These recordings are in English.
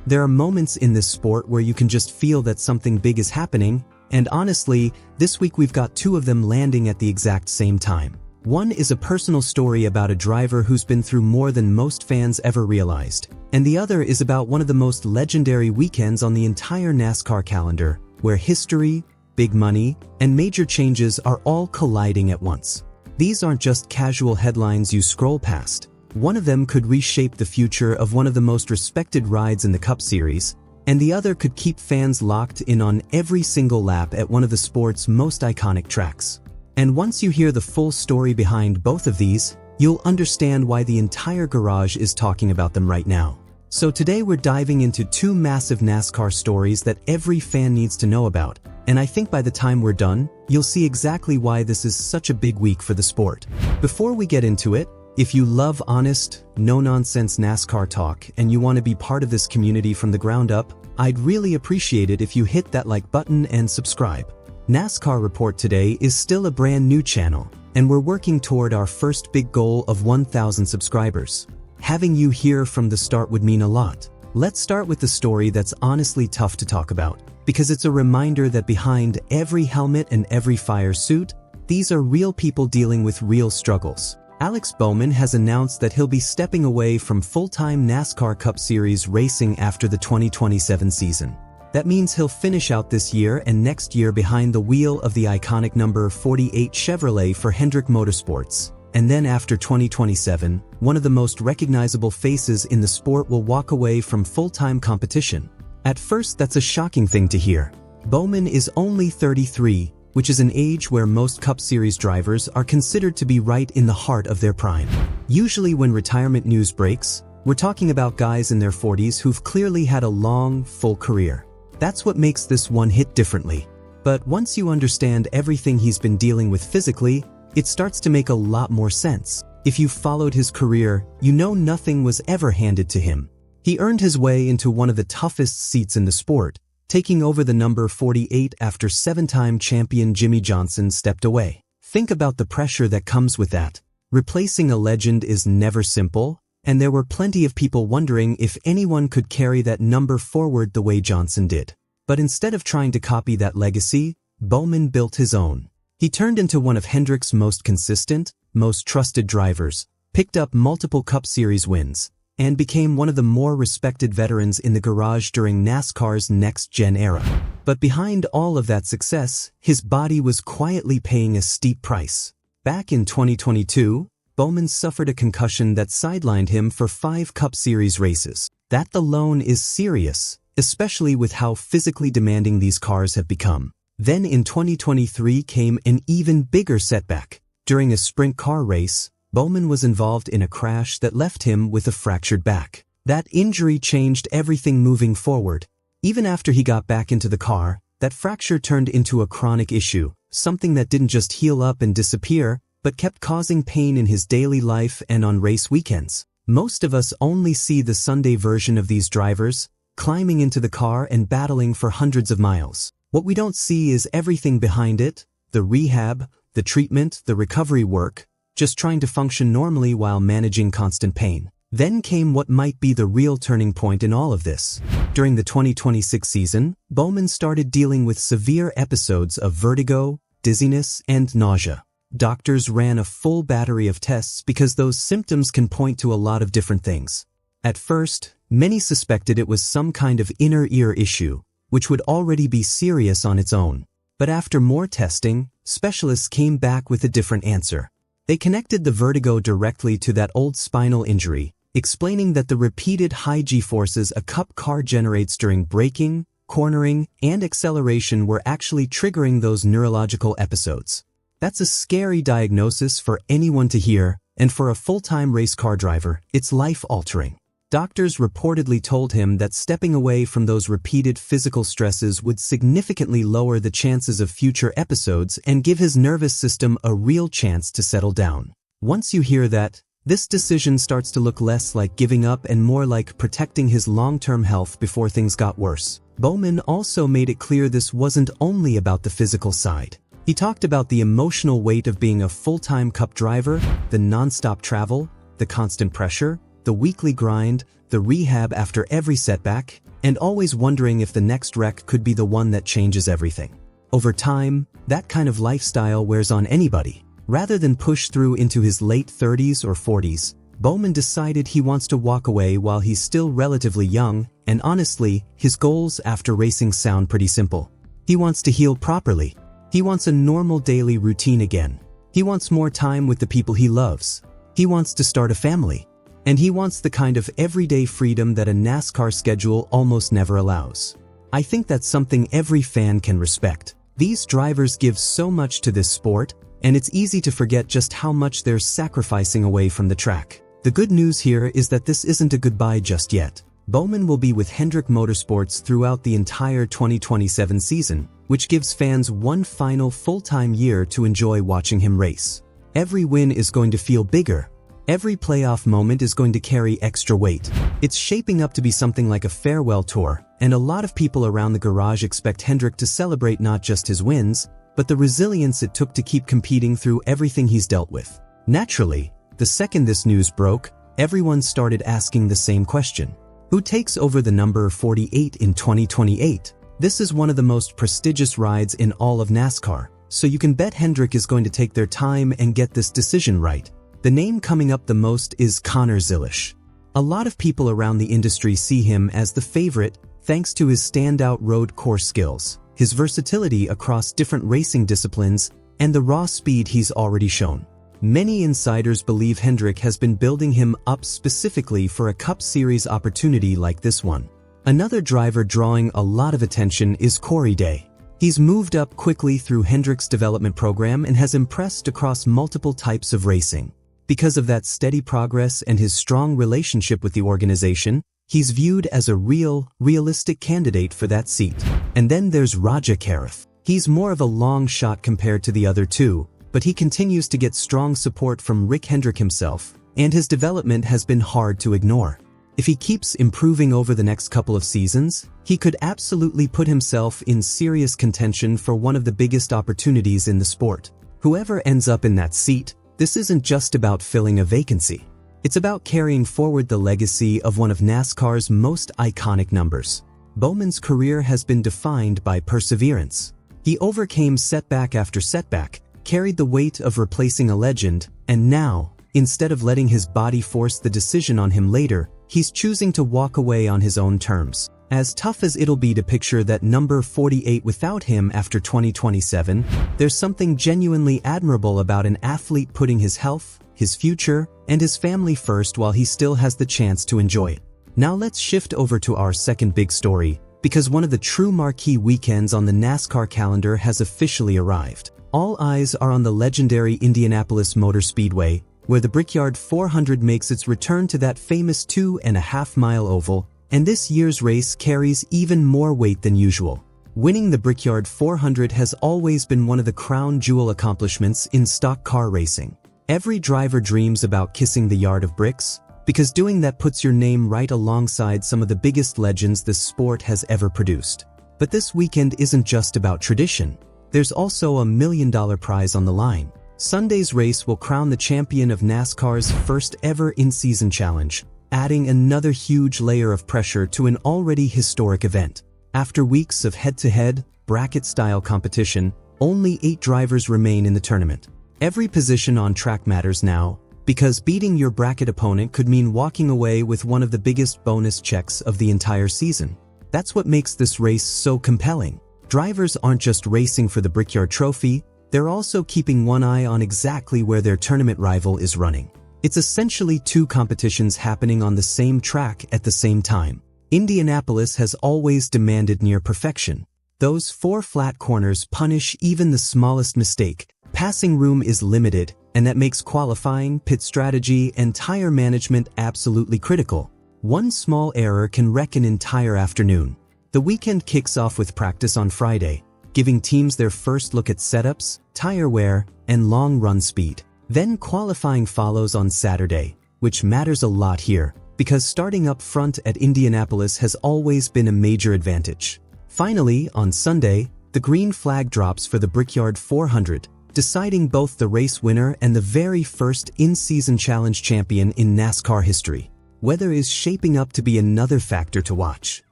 There are moments in this sport where you can just feel that something big is happening, and honestly, this week we've got two of them landing at the exact same time. One is a personal story about a driver who's been through more than most fans ever realized, and the other is about one of the most legendary weekends on the entire NASCAR calendar, where history, big money, and major changes are all colliding at once. These aren't just casual headlines you scroll past. One of them could reshape the future of one of the most respected rides in the Cup Series, and the other could keep fans locked in on every single lap at one of the sport's most iconic tracks. And once you hear the full story behind both of these, you'll understand why the entire garage is talking about them right now. So today we're diving into two massive NASCAR stories that every fan needs to know about, and I think by the time we're done, you'll see exactly why this is such a big week for the sport. Before we get into it, if you love honest, no-nonsense NASCAR talk and you want to be part of this community from the ground up, I'd really appreciate it if you hit that like button and subscribe. NASCAR Report today is still a brand new channel, and we're working toward our first big goal of 1,000 subscribers. Having you here from the start would mean a lot. Let's start with the story that's honestly tough to talk about, because it's a reminder that behind every helmet and every fire suit, these are real people dealing with real struggles. Alex Bowman has announced that he'll be stepping away from full-time NASCAR Cup Series racing after the 2027 season. That means he'll finish out this year and next year behind the wheel of the iconic number 48 Chevrolet for Hendrick Motorsports. And then after 2027, one of the most recognizable faces in the sport will walk away from full-time competition. At first, that's a shocking thing to hear. Bowman is only 33, which is an age where most Cup Series drivers are considered to be right in the heart of their prime. Usually when retirement news breaks, we're talking about guys in their 40s who've clearly had a long, full career. That's what makes this one hit differently. But once you understand everything he's been dealing with physically, it starts to make a lot more sense. If you've followed his career, you know nothing was ever handed to him. He earned his way into one of the toughest seats in the sport, taking over the number 48 after seven-time champion Jimmy Johnson stepped away. Think about the pressure that comes with that. Replacing a legend is never simple, and there were plenty of people wondering if anyone could carry that number forward the way Johnson did. But instead of trying to copy that legacy, Bowman built his own. He turned into one of Hendrick's most consistent, most trusted drivers, picked up multiple Cup Series wins, and became one of the more respected veterans in the garage during NASCAR's next-gen era. But behind all of that success, his body was quietly paying a steep price. Back in 2022, Bowman suffered a concussion that sidelined him for 5 Cup Series races. That alone is serious, especially with how physically demanding these cars have become. Then in 2023 came an even bigger setback. During a sprint car race, Bowman was involved in a crash that left him with a fractured back. That injury changed everything moving forward. Even after he got back into the car, that fracture turned into a chronic issue, something that didn't just heal up and disappear, but kept causing pain in his daily life and on race weekends. Most of us only see the Sunday version of these drivers, climbing into the car and battling for hundreds of miles. What we don't see is everything behind it, the rehab, the treatment, the recovery work, just trying to function normally while managing constant pain. Then came what might be the real turning point in all of this. During the 2026 season, Bowman started dealing with severe episodes of vertigo, dizziness, and nausea. Doctors ran a full battery of tests because those symptoms can point to a lot of different things. At first, many suspected it was some kind of inner ear issue, which would already be serious on its own. But after more testing, specialists came back with a different answer. They connected the vertigo directly to that old spinal injury, explaining that the repeated high G-forces a Cup car generates during braking, cornering, and acceleration were actually triggering those neurological episodes. That's a scary diagnosis for anyone to hear, and for a full-time race car driver, it's life-altering. Doctors reportedly told him that stepping away from those repeated physical stresses would significantly lower the chances of future episodes and give his nervous system a real chance to settle down. Once you hear that, this decision starts to look less like giving up and more like protecting his long-term health before things got worse. Bowman also made it clear this wasn't only about the physical side. He talked about the emotional weight of being a full-time Cup driver, the non-stop travel, the constant pressure, the weekly grind, the rehab after every setback, and always wondering if the next wreck could be the one that changes everything. Over time, that kind of lifestyle wears on anybody. Rather than push through into his late 30s or 40s, Bowman decided he wants to walk away while he's still relatively young, and honestly, his goals after racing sound pretty simple. He wants to heal properly. He wants a normal daily routine again. He wants more time with the people he loves. He wants to start a family. And he wants the kind of everyday freedom that a NASCAR schedule almost never allows. I think that's something every fan can respect. These drivers give so much to this sport, and it's easy to forget just how much they're sacrificing away from the track. The good news here is that this isn't a goodbye just yet. Bowman will be with Hendrick Motorsports throughout the entire 2027 season, which gives fans one final full-time year to enjoy watching him race. Every win is going to feel bigger. Every playoff moment is going to carry extra weight. It's shaping up to be something like a farewell tour, and a lot of people around the garage expect Hendrick to celebrate not just his wins, but the resilience it took to keep competing through everything he's dealt with. Naturally, the second this news broke, everyone started asking the same question. Who takes over the number 48 in 2028? This is one of the most prestigious rides in all of NASCAR, so you can bet Hendrick is going to take their time and get this decision right. The name coming up the most is Connor Zilisch. A lot of people around the industry see him as the favorite thanks to his standout road course skills, his versatility across different racing disciplines, and the raw speed he's already shown. Many insiders believe Hendrick has been building him up specifically for a Cup Series opportunity like this one. Another driver drawing a lot of attention is Corey Day. He's moved up quickly through Hendrick's development program and has impressed across multiple types of racing. Because of that steady progress and his strong relationship with the organization, he's viewed as a realistic candidate for that seat. And then there's Raja Karath. He's more of a long shot compared to the other two, but he continues to get strong support from Rick Hendrick himself, and his development has been hard to ignore. If he keeps improving over the next couple of seasons, he could absolutely put himself in serious contention for one of the biggest opportunities in the sport. Whoever ends up in that seat, this isn't just about filling a vacancy. It's about carrying forward the legacy of one of NASCAR's most iconic numbers. Bowman's career has been defined by perseverance. He overcame setback after setback, carried the weight of replacing a legend, and now, instead of letting his body force the decision on him later, he's choosing to walk away on his own terms. As tough as it'll be to picture that number 48 without him after 2027, there's something genuinely admirable about an athlete putting his health, his future, and his family first while he still has the chance to enjoy it. Now let's shift over to our second big story, because one of the true marquee weekends on the NASCAR calendar has officially arrived. All eyes are on the legendary Indianapolis Motor Speedway, where the Brickyard 400 makes its return to that famous 2.5-mile oval, and this year's race carries even more weight than usual. Winning the Brickyard 400 has always been one of the crown jewel accomplishments in stock car racing. Every driver dreams about kissing the yard of bricks, because doing that puts your name right alongside some of the biggest legends this sport has ever produced. But this weekend isn't just about tradition. There's also a $1 million prize on the line. Sunday's race will crown the champion of NASCAR's first ever in-season challenge, adding another huge layer of pressure to an already historic event. After weeks of head-to-head, bracket-style competition, only 8 drivers remain in the tournament. Every position on track matters now, because beating your bracket opponent could mean walking away with one of the biggest bonus checks of the entire season. That's what makes this race so compelling. Drivers aren't just racing for the Brickyard Trophy, they're also keeping one eye on exactly where their tournament rival is running. It's essentially 2 competitions happening on the same track at the same time. Indianapolis has always demanded near perfection. Those 4 flat corners punish even the smallest mistake. Passing room is limited, and that makes qualifying, pit strategy, and tire management absolutely critical. One small error can wreck an entire afternoon. The weekend kicks off with practice on Friday, giving teams their first look at setups, tire wear, and long run speed. Then qualifying follows on Saturday, which matters a lot here, because starting up front at Indianapolis has always been a major advantage. Finally, on Sunday, the green flag drops for the Brickyard 400, deciding both the race winner and the very first in-season challenge champion in NASCAR history. Weather is shaping up to be another factor to watch.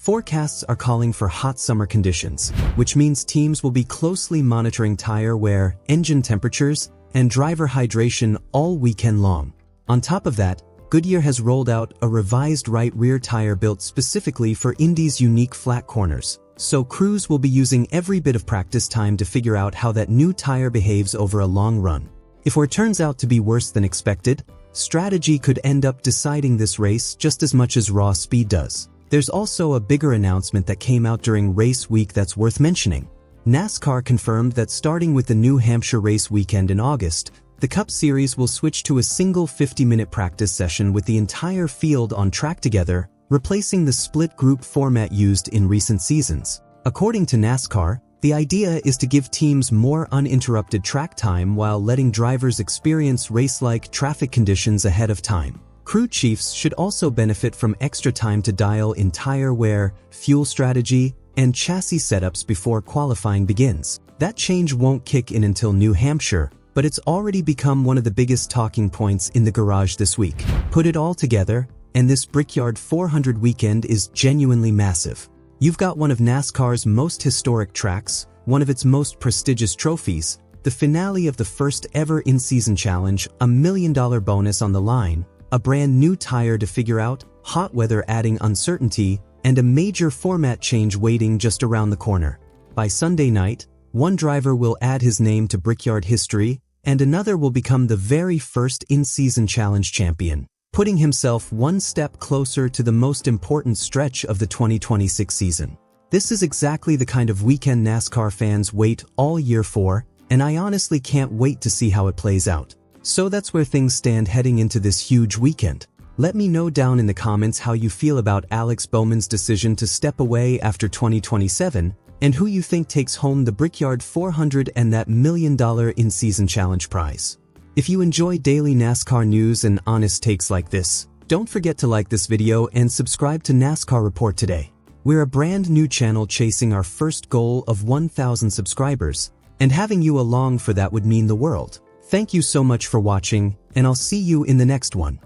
Forecasts are calling for hot summer conditions, which means teams will be closely monitoring tire wear, engine temperatures, and driver hydration all weekend long. On top of that, Goodyear has rolled out a revised right rear tire built specifically for Indy's unique flat corners, so crews will be using every bit of practice time to figure out how that new tire behaves over a long run. If it turns out to be worse than expected, strategy could end up deciding this race just as much as raw speed does. There's also a bigger announcement that came out during race week that's worth mentioning. NASCAR confirmed that starting with the New Hampshire race weekend in August, the Cup Series will switch to a single 50-minute practice session with the entire field on track together, replacing the split group format used in recent seasons. According to NASCAR, the idea is to give teams more uninterrupted track time while letting drivers experience race-like traffic conditions ahead of time. Crew chiefs should also benefit from extra time to dial in tire wear, fuel strategy, and chassis setups before qualifying begins. That change won't kick in until New Hampshire, but it's already become one of the biggest talking points in the garage this week. Put it all together, and this Brickyard 400 weekend is genuinely massive. You've got one of NASCAR's most historic tracks, one of its most prestigious trophies, the finale of the first ever in-season challenge, $1 million bonus on the line, a brand new tire to figure out, hot weather adding uncertainty, and a major format change waiting just around the corner. By Sunday night, one driver will add his name to Brickyard history, and another will become the very first in-season challenge champion, putting himself one step closer to the most important stretch of the 2026 season. This is exactly the kind of weekend NASCAR fans wait all year for, and I honestly can't wait to see how it plays out. So that's where things stand heading into this huge weekend. Let me know down in the comments how you feel about Alex Bowman's decision to step away after 2027, and who you think takes home the Brickyard 400 and that $1 million in-season challenge prize. If you enjoy daily NASCAR news and honest takes like this, don't forget to like this video and subscribe to NASCAR Report today. We're a brand new channel chasing our first goal of 1,000 subscribers, and having you along for that would mean the world. Thank you so much for watching, and I'll see you in the next one.